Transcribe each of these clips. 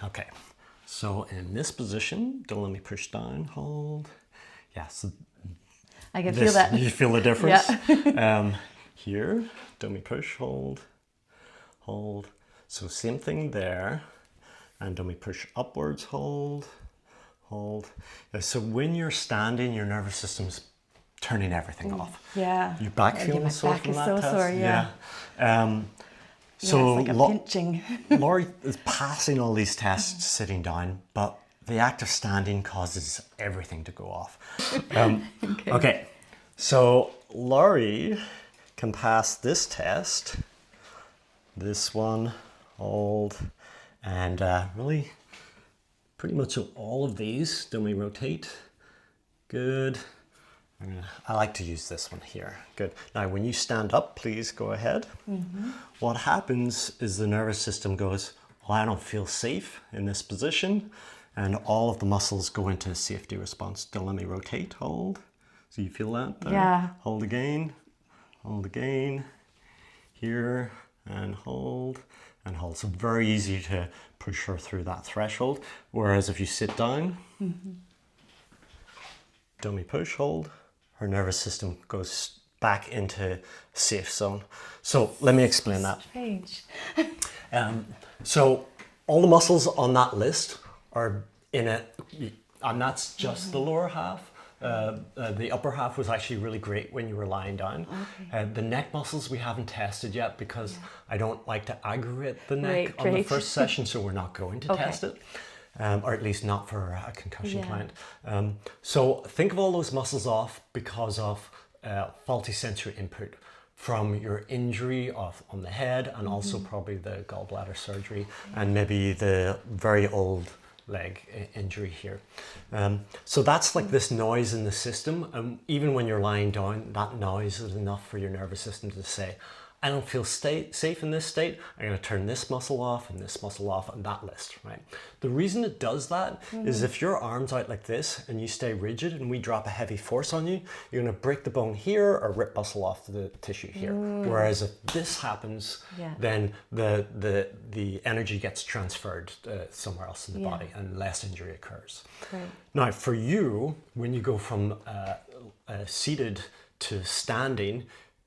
Okay, so in this position, don't let me push down, hold. Yeah, so I can feel that. You feel the difference? Yeah. Here, don't me push, hold, hold. So same thing there. And don't me push upwards, hold, hold. So when you're standing, your nervous system's turning everything off. Yeah. Your back feeling my sore back from is that so test? sore, yeah. So it's like a pinching. Laurie is passing all these tests sitting down, but the act of standing causes everything to go off. Okay, so Laurie can pass this test, this one, hold, and really pretty much all of these. Don't we rotate? Good. I like to use this one here. Good. Now, when you stand up, please go ahead. What happens is the nervous system goes, well, I don't feel safe in this position. And all of the muscles go into a safety response. Don't let me rotate, hold. So you feel that there? Yeah. Hold again, here, and hold, and hold. So very easy to push her through that threshold. Whereas if you sit down, don't me push, hold, her nervous system goes back into safe zone. So let me explain that. Strange. So all the muscles on that list are in it, and that's just the lower half. The upper half was actually really great when you were lying down. The neck muscles we haven't tested yet because I don't like to aggravate the neck on the first session, so we're not going to test it. Or at least not for a concussion client. So think of all those muscles off because of faulty sensory input from your injury on the head, and also probably the gallbladder surgery, and maybe the very old leg injury here. So that's like this noise in the system, and even when you're lying down, that noise is enough for your nervous system to say, I don't feel safe in this state. I'm going to turn this muscle off and this muscle off on that list, right? The reason it does that is if your arm's out like this and you stay rigid and we drop a heavy force on you, you're going to break the bone here or rip muscle off the tissue here. Whereas if this happens, then the energy gets transferred somewhere else in the body and less injury occurs. Right. Now, for you, when you go from seated to standing,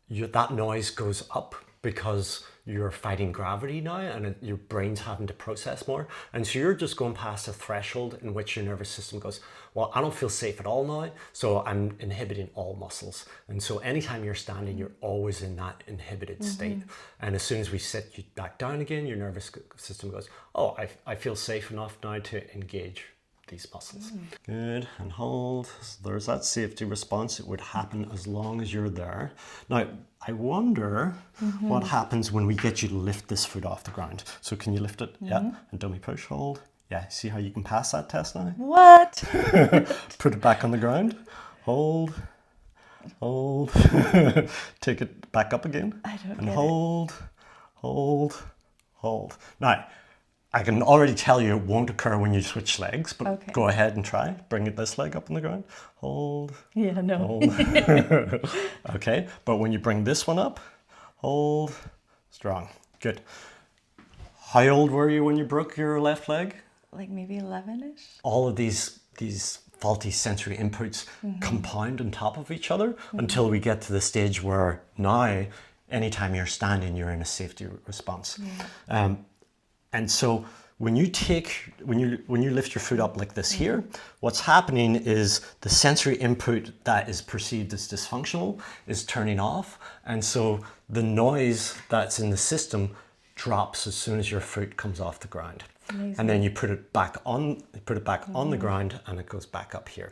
that noise goes up because you're fighting gravity now, and your brain's having to process more. And so you're just going past a threshold in which your nervous system goes, well, I don't feel safe at all now, so I'm inhibiting all muscles. And so anytime you're standing, you're always in that inhibited state. And as soon as we sit you back down again, your nervous system goes, oh, I feel safe enough now to engage these muscles. Good, and hold. So there's that safety response. It would happen as long as you're there. Now, I wonder what happens when we get you to lift this foot off the ground. So can you lift it? Yeah, and dummy push, hold. Yeah, see how you can pass that test now? What? Put it back on the ground. Hold, hold. Take it back up again. I don't and get hold, hold, hold. Now, I can already tell you it won't occur when you switch legs, but go ahead and try. Bring this leg up on the ground. Hold. Yeah, no. Hold. Okay, but when you bring this one up, hold. Strong. Good. How old were you when you broke your left leg? Like maybe 11-ish? All of these faulty sensory inputs compound on top of each other until we get to the stage where now, anytime you're standing, you're in a safety response. And so when you lift your foot up like this here, what's happening is the sensory input that is perceived as dysfunctional is turning off. And so the noise that's in the system drops as soon as your foot comes off the ground. Amazing. And then you put it back on the ground, and it goes back up here.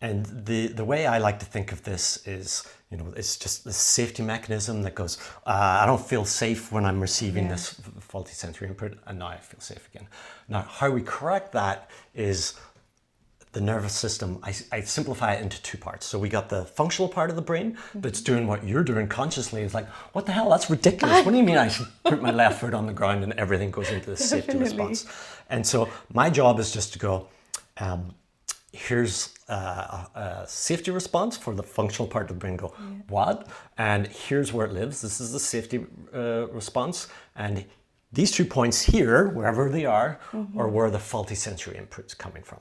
And the way I like to think of this is, it's just the safety mechanism that goes, I don't feel safe when I'm receiving this faulty sensory input, and now I feel safe again. Now, how we correct that is the nervous system. I simplify it into two parts. So we got the functional part of the brain that's doing what you're doing consciously. It's like, what the hell? That's ridiculous. What do you mean I should put my left foot on the ground and everything goes into the safety response? And so my job is just to go, here's a safety response for the functional part of the brain. Go, what? And here's where it lives. This is the safety response. And these 2 points here, wherever they are where the faulty sensory input's coming from.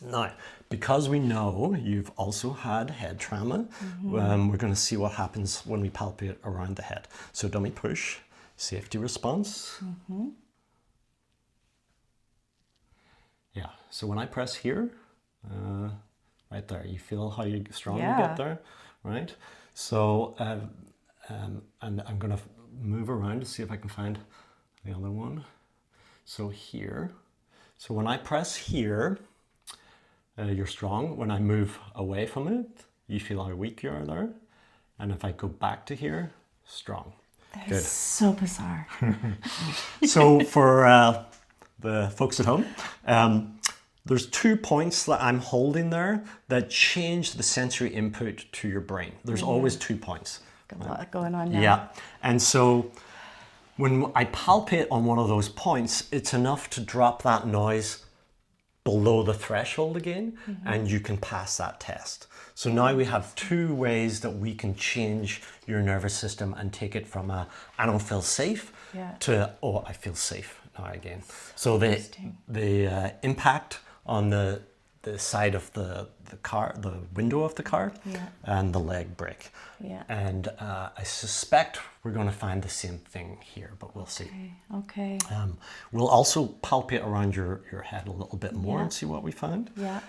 Now, because we know you've also had head trauma, we're going to see what happens when we palpate around the head. So dummy push, safety response. Yeah, so when I press here, right there, you feel how strong you get there, right? So, and I'm going to move around to see if I can find the other one. So here, so when I press here, you're strong. When I move away from it, you feel how weak you are there. And if I go back to here, strong. That is so bizarre. So for the folks at home, there's 2 points that I'm holding there that change the sensory input to your brain. There's always 2 points. Got a lot going on now. Yeah, and so when I palpate on one of those points, it's enough to drop that noise below the threshold again, and you can pass that test. So now we have 2 ways that we can change your nervous system and take it from a I don't feel safe to oh, I feel safe now again. So the impact on the side of the car, the window of the car, and the leg brake. Yeah. And I suspect we're going to find the same thing here, but we'll see. Okay. We'll also palpate around your head a little bit more and see what we find. Yeah.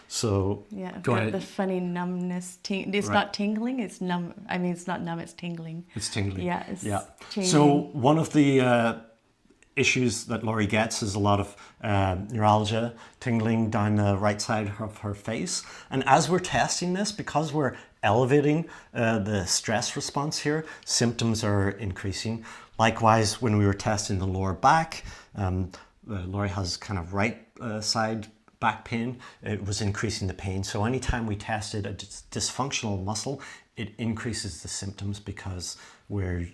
So Yeah, I've go got ahead. the funny numbness. It's not tingling, it's numb. I mean, it's not numb, it's tingling. It's tingling. Yeah, it's changing. So one of the issues that Laurie gets is a lot of neuralgia, tingling down the right side of her face. And as we're testing this, because we're elevating the stress response here, symptoms are increasing. Likewise, when we were testing the lower back, Laurie has kind of right side back pain, it was increasing the pain. So anytime we tested a dysfunctional muscle, it increases the symptoms because we're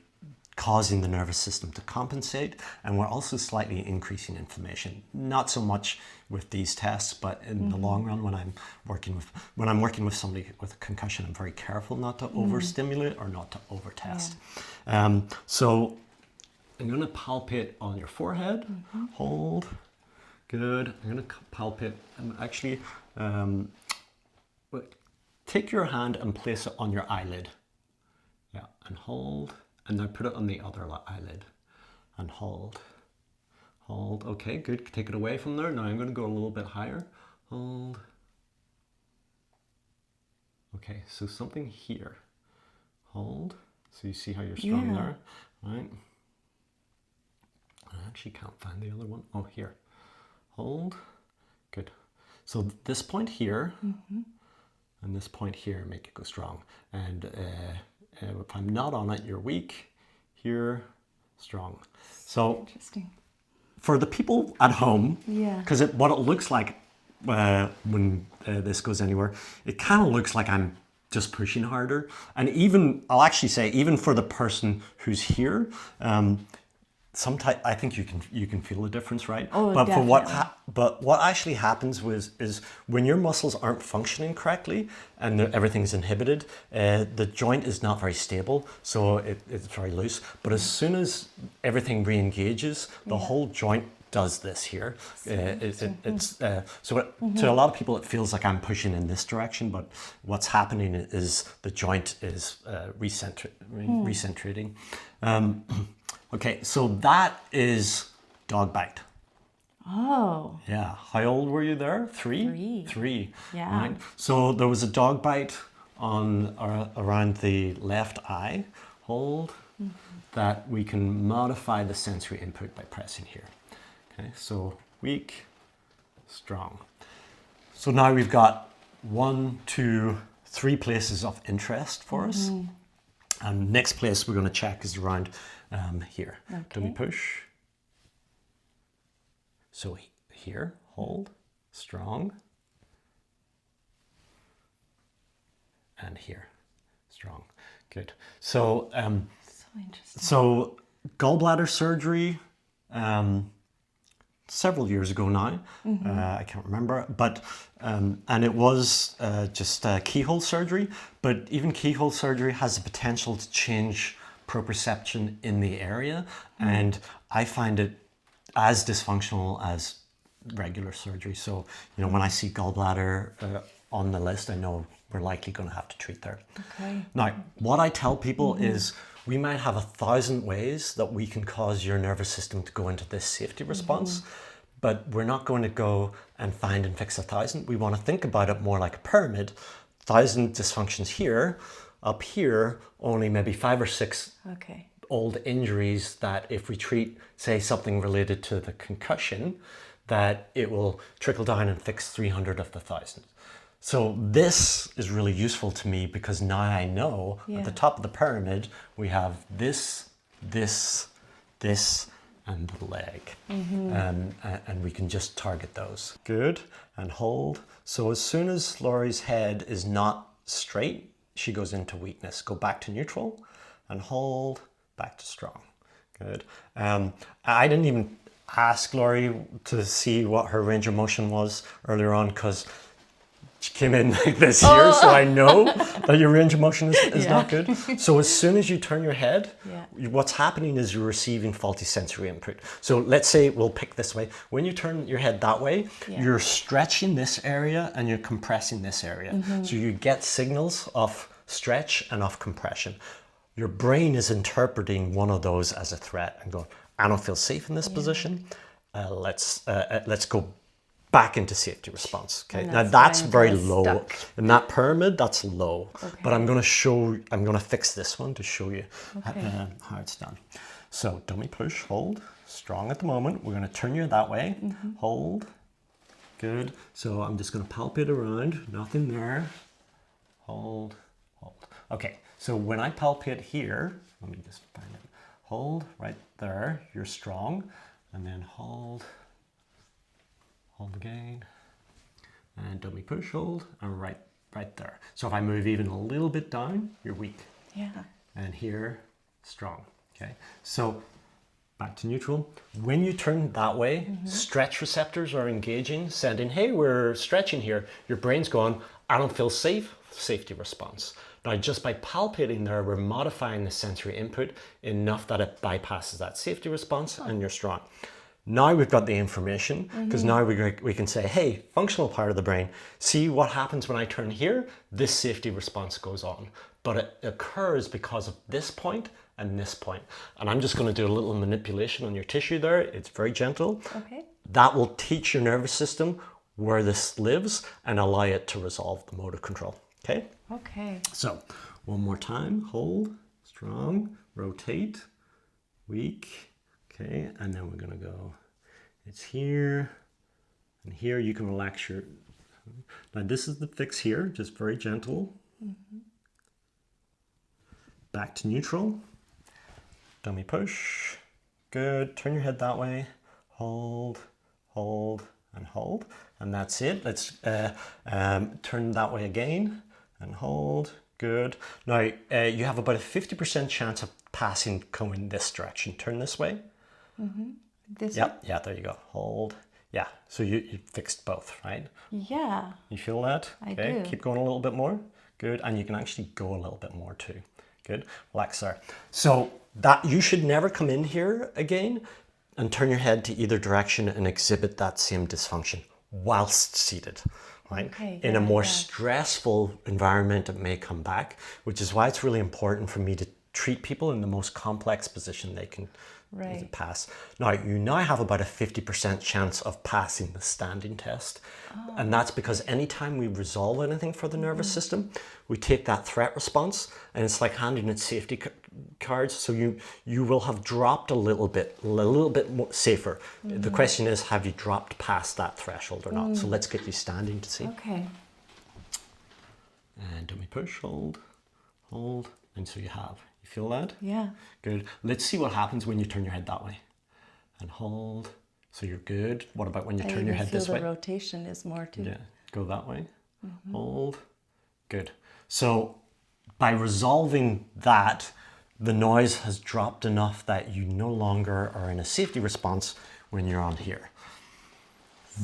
causing the nervous system to compensate, and we're also slightly increasing inflammation. Not so much with these tests, but in the long run, when I'm working with somebody with a concussion, I'm very careful not to overstimulate or not to overtest. So I'm going to palpate on your forehead. Hold. Good. I'm going to palpate. And actually, take your hand and place it on your eyelid. Yeah, and hold. And now put it on the other eyelid and hold. Hold. Okay, good. Take it away from there. Now I'm going to go a little bit higher. Hold. Okay, so something here. Hold. So you see how you're strong there, right? I actually can't find the other one. Oh, here. Hold. Good. So this point here and this point here make it go strong. And if I'm not on it, you're weak. Here, strong. So Interesting. for the people at home, Yeah. because what it looks like when this goes anywhere, it kind of looks like I'm just pushing harder. And even, I'll actually say, even for the person who's here, sometimes I think you can feel the difference, right? Oh, but definitely. But what actually happens is when your muscles aren't functioning correctly and everything's inhibited, the joint is not very stable, so it's very loose. But as soon as everything re-engages, the whole joint does this here. To a lot of people, it feels like I'm pushing in this direction, but what's happening is the joint is recentrating. Okay, so that is dog bite. Oh. Yeah. How old were you there? Three. Three. Yeah. Right. So there was a dog bite on around the left eye. Hold. That we can modify the sensory input by pressing here. Okay. So weak, strong. So now we've got 1, 2, 3 places of interest for us. And next place we're going to check is around here. Okay. Dummy push. So here, hold, strong. And here, strong. Good. So, So interesting. so gallbladder surgery, several years ago now, I can't remember, but, and it was just keyhole surgery, but even keyhole surgery has the potential to change proprioception in the area, and I find it as dysfunctional as regular surgery. So, when I see gallbladder on the list, I know we're likely going to have to treat there. Okay. Now, what I tell people is we might have 1,000 ways that we can cause your nervous system to go into this safety response, but we're not going to go and find and fix 1,000. We want to think about it more like a pyramid. 1,000 dysfunctions here, up here, only maybe 5 or 6 Okay. old injuries that if we treat, say, something related to the concussion, that it will trickle down and fix 300 of the 1,000. So this is really useful to me because now I know at the top of the pyramid, we have this, and the leg. And we can just target those. Good, and hold. So as soon as Laurie's head is not straight, she goes into weakness. Go back to neutral and hold, back to strong. Good. I didn't even ask Laurie to see what her range of motion was earlier on because she came in like this here, so I know that your range of motion is not good. So as soon as you turn your head, what's happening is you're receiving faulty sensory input. So let's say we'll pick this way. When you turn your head that way, you're stretching this area and you're compressing this area. So you get signals of stretch and of compression. Your brain is interpreting one of those as a threat and going, I don't feel safe in this position. Let's go back into safety response. Okay, now that's very low. Stuck. In that pyramid, that's low. Okay. But I'm going to fix this one to show you how it's done. So dummy push, hold, strong at the moment. We're going to turn you that way, hold, good. So I'm just going to palpate around, nothing there, hold, hold. Okay, so when I palpate here, let me just find it. Hold right there, you're strong, and then hold again, and dummy push, hold, and right there. So if I move even a little bit down, you're weak. Yeah. And here, strong. Okay, so back to neutral. When you turn that way, stretch receptors are engaging, sending, hey, we're stretching here. Your brain's going, I don't feel safe, safety response. Now, just by palpating there, we're modifying the sensory input enough that it bypasses that safety response and you're strong. Now we've got the information because now we can say, hey, functional part of the brain, see what happens when I turn here? This safety response goes on, but it occurs because of this point and this point. And I'm just going to do a little manipulation on your tissue there. It's very gentle. Okay. That will teach your nervous system where this lives and allow it to resolve the motor control. Okay? Okay. So one more time, hold, strong, rotate, weak, okay, and then we're gonna go, it's here, and here you can relax your, now this is the fix here, just very gentle. Back to neutral, dummy push, good, turn your head that way, hold, hold, and hold, and that's it. Let's turn that way again, and hold, good. Now, you have about a 50% chance of passing going this direction. Turn this way. This way? Yeah, there you go. Hold. Yeah, so you fixed both, right? Yeah. You feel that? I Okay, do. keep going a little bit more. Good, and you can actually go a little bit more too. Good, relax there. So that you should never come in here again and turn your head to either direction and exhibit that same dysfunction whilst seated. Right? Okay, In a yeah, more yeah. stressful environment, it may come back, which is why it's really important for me to treat people in the most complex position they can Right. pass. Now, you now have about a 50% chance of passing the standing test. And that's because anytime we resolve anything for the nervous system, we take that threat response and it's like handing it safety cards. So you will have dropped a little bit more safer. The question is, have you dropped past that threshold or not? So let's get you standing to see. Okay. And dummy push, hold, and so you have. You feel that? Yeah. Good. Let's see what happens when you turn your head that way. And hold. So you're good. What about when you I turn your even head feel this the way? rotation is more too. Yeah. Go that way. Hold. Good. So by resolving that, the noise has dropped enough that you no longer are in a safety response when you're on here.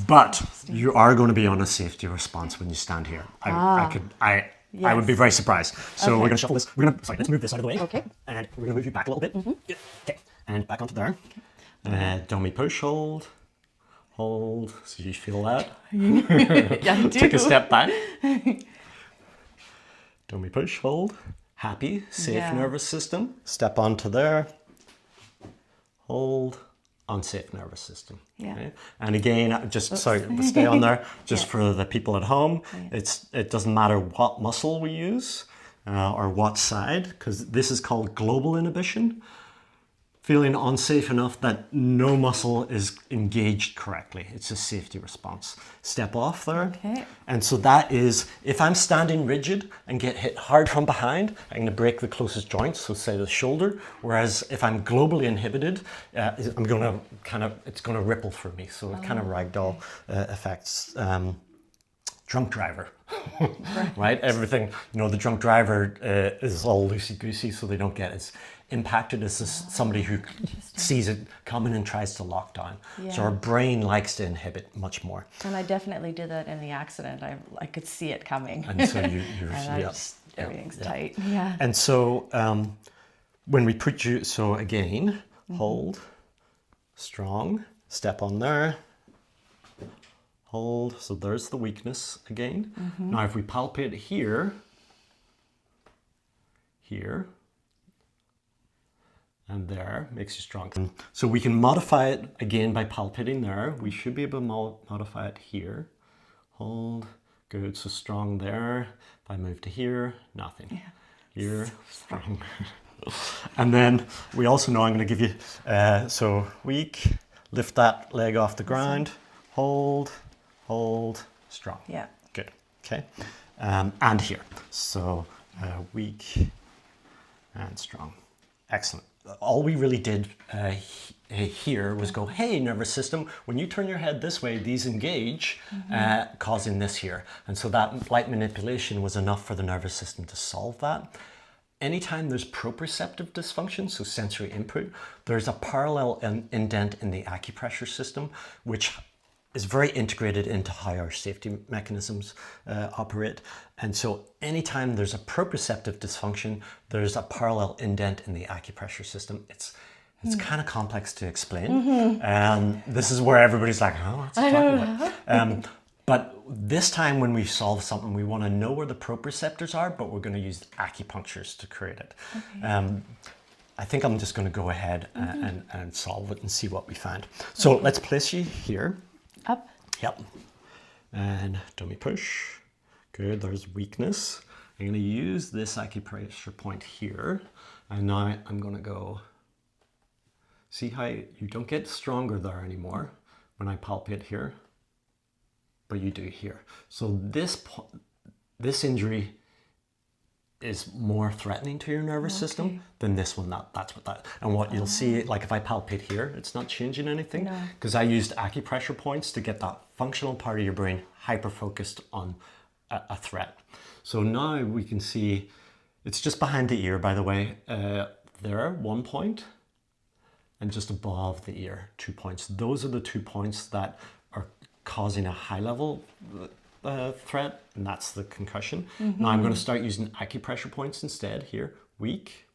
But you are going to be on a safety response when you stand here. I would be Yes. very surprised. So we're Okay. gonna shuffle this. Sorry, let's move this out of the way. Okay. And we're gonna move you back a little bit. Yeah. Okay. And back onto there. Dummy push, hold. Hold. So you feel that. Yeah, I do. Take a step back. Dummy push, hold. Happy, safe Yeah. nervous system. Step onto there. Hold. Unsafe nervous system. Yeah. Okay? And again, just sorry, stay on there. Just Yeah. for the people at home, Yeah. it doesn't matter what muscle we use or what side, because this is called global inhibition. Feeling unsafe enough that no muscle is engaged correctly. It's a safety response. Step off there. Okay. And so that is, if I'm standing rigid and get hit hard from behind, I'm going to break the closest joints, so say the shoulder. Whereas if I'm globally inhibited, I'm going to it's going to ripple for me. So it kind of ragdoll effects. Drunk driver, right? Everything, the drunk driver is all loosey-goosey, so they don't get as impacted as somebody who sees it coming and tries to lock down. So Yeah. our brain likes to inhibit much more. And I definitely did that in the accident. I could see it coming. And so you're And I yeah, just, yeah, everything's yeah. tight. Yeah. And so when we put you, so again, hold, strong, step on there, hold. So there's the weakness again. Now if we palpate here, and there, makes you strong. So we can modify it again by palpating there. We should be able to modify it here. Hold, good, so strong there. If I move to here, nothing. Here, strong. And then we also know I'm going to give you, so weak, lift that leg off the ground, hold, strong. Yeah. Good, okay. And here, so weak and strong. Excellent. All we really did here was go, hey, nervous system, when you turn your head this way, these engage, causing this here. And so that light manipulation was enough for the nervous system to solve that. Anytime there's proprioceptive dysfunction, so sensory input, there's a parallel indent in the acupressure system, which is very integrated into how our safety mechanisms operate. And so anytime there's a proprioceptive dysfunction, there's a parallel indent in the acupressure system. It's kind of complex to explain. This is where everybody's like, oh, what's he talking about? But this time when we solve something, we want to know where the proprioceptors are, but we're going to use acupunctures to create it. Okay. I think I'm just going to go ahead and solve it and see what we find. So let's place you here. Up. Yep. And dummy push. Good, there's weakness. I'm going to use this acupressure point here. And now I'm going to go, see how you don't get stronger there anymore when I palpate here, but you do here. So this injury is more threatening to your nervous system than this one. That's what that, and what you'll see, like if I palpate here, it's not changing anything because I used acupressure points to get that functional part of your brain hyper-focused on a threat. So now we can see, it's just behind the ear, by the way, there, 1 point, and just above the ear, 2 points. Those are the 2 points that are causing a high level threat, and that's the concussion. Now I'm going to start using acupressure points instead here. Weak,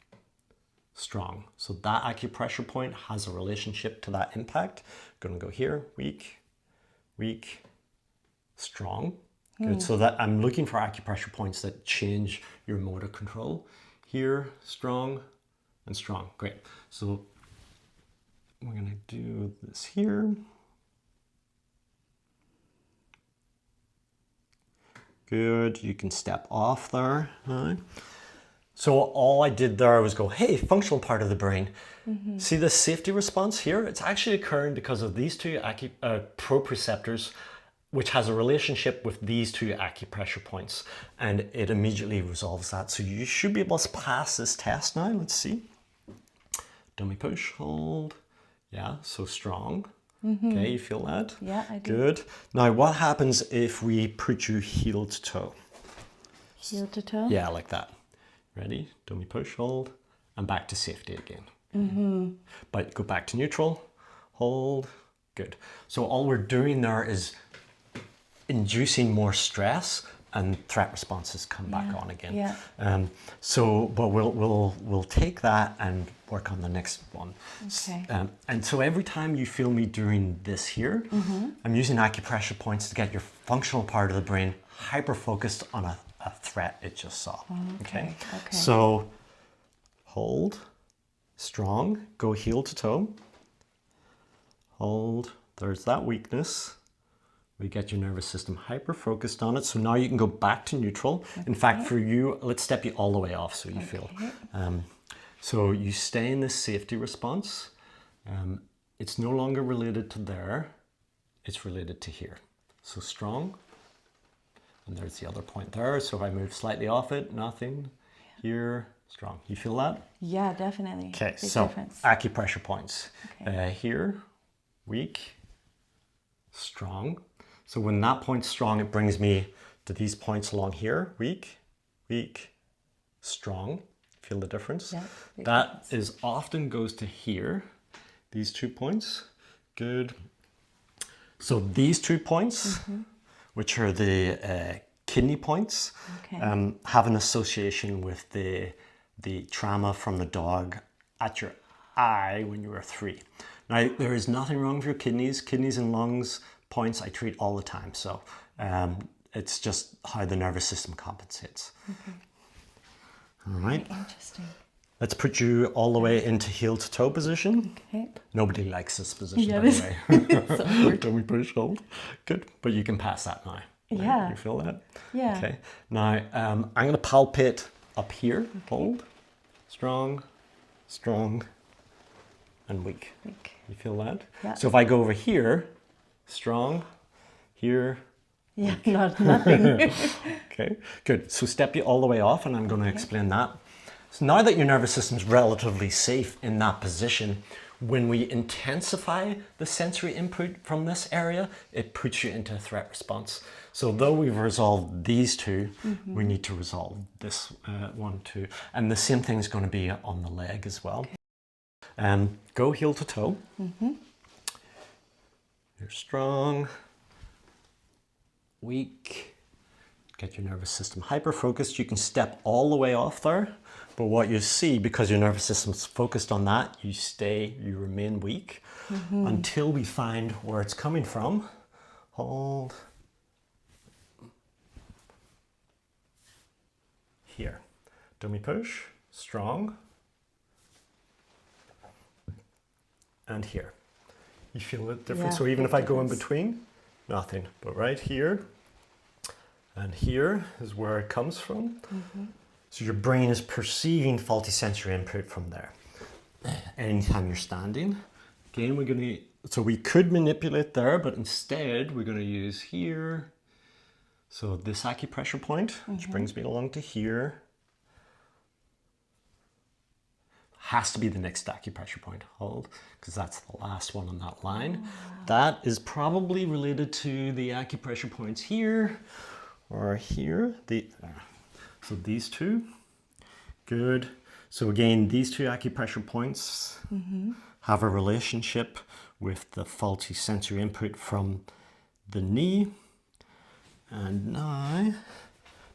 strong. So that acupressure point has a relationship to that impact. I'm going to go here, weak, weak, strong. Good. So that I'm looking for acupressure points that change your motor control. Here, strong and strong. Great. So we're going to do this here. Good, you can step off there. Right. So all I did there was go, hey, functional part of the brain. See this safety response here? It's actually occurring because of these two proprioceptors, which has a relationship with these two acupressure points, and it immediately resolves that. So you should be able to pass this test now. Let's see. Dummy push, hold. Yeah, so strong. Okay, you feel that? Yeah, I do. Good. Now, what happens if we put you heel to toe? Heel to toe? Yeah, like that. Ready? Dummy push, hold, and back to safety again. But go back to neutral, hold, good. So all we're doing there is inducing more stress, and threat responses come back on again. Yeah. But we'll take that and work on the next one. Okay. And so every time you feel me doing this here, I'm using acupressure points to get your functional part of the brain hyper focused on a threat it just saw. Okay. So hold, strong, go heel to toe. Hold, there's that weakness. We get your nervous system hyper focused on it. So now you can go back to neutral. In fact, for you, let's step you all the way off so you feel. So you stay in this safety response. It's no longer related to there. It's related to here. So strong. And there's the other point there. So if I move slightly off it, nothing. Here, strong. You feel that? Yeah, definitely. Okay, Big so difference. acupressure points. Here, weak, strong. So when that point's strong, it brings me to these points along here. Weak, weak, strong. Feel the difference? Yeah, that is often goes to here. These 2 points. Good. So these 2 points, which are the kidney points, have an association with the trauma from the dog at your eye when you were 3. Now, there is nothing wrong with your kidneys. Kidneys and lungs points I treat all the time. So it's just how the nervous system compensates. All right. Very interesting. Let's put you all the way into heel to toe position. Okay. Nobody likes this position, Yeah, by the way. So Don't we push hold? Good. But you can pass that now. Right? Yeah. You feel that? Yeah. Okay. Now, I'm going to palpate up here. Hold. Strong, strong, and weak. Weak. You feel that? Yeah. So if I go over here, strong, here. Yeah, nothing. Okay, good. So step you all the way off, and I'm going to explain that. So now that your nervous system's relatively safe in that position, when we intensify the sensory input from this area, it puts you into a threat response. So though we've resolved these 2, we need to resolve this one too. And the same thing is going to be on the leg as well. Go heel to toe. You're strong, weak. Get your nervous system hyper focused. You can step all the way off there. But what you see, because your nervous system's focused on that, you remain weak until we find where it's coming from. Hold. Here. Dummy push. Strong. And here. You feel it different? Yeah, So even big if I go in difference. between, nothing. But right here and here is where it comes from. So your brain is perceiving faulty sensory input from there. Anytime you're standing, again, so we could manipulate there, but instead we're going to use here. So this acupressure point, which brings me along to here, has to be the next acupressure point. Hold, because that's the last one on that line. That is probably related to the acupressure points here or here. So these 2, good. So again, these 2 acupressure points have a relationship with the faulty sensory input from the knee. And now,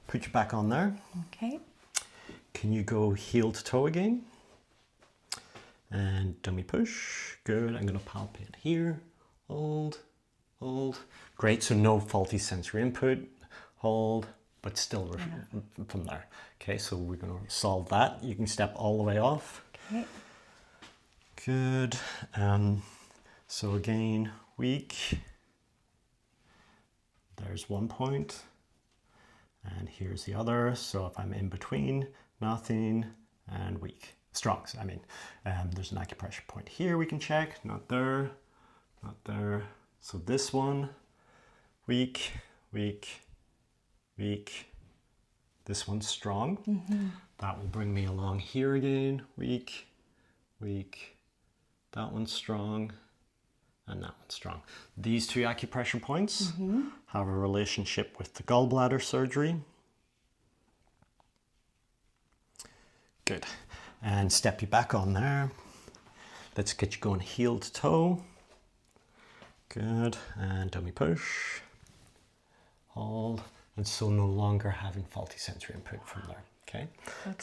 put you back on there. Okay. Can you go heel to toe again? And dummy push, good. I'm going to palpate here, hold, hold. Great, so no faulty sensory input, hold, but still from there. Okay, so we're going to solve that. You can step all the way off. Okay. Good. So again, weak. There's one point, and here's the other. So if I'm in between, nothing, and weak. Strong, I mean. There's an acupressure point here we can check. Not there, not there. So this one, weak, weak, weak. This one's strong. That will bring me along here again. Weak, weak. That one's strong. And that one's strong. These 2 acupressure points have a relationship with the gallbladder surgery. Good. And step you back on there. Let's get you going heel to toe. Good. And dummy push. Hold. and so no longer having faulty sensory input from there. Okay.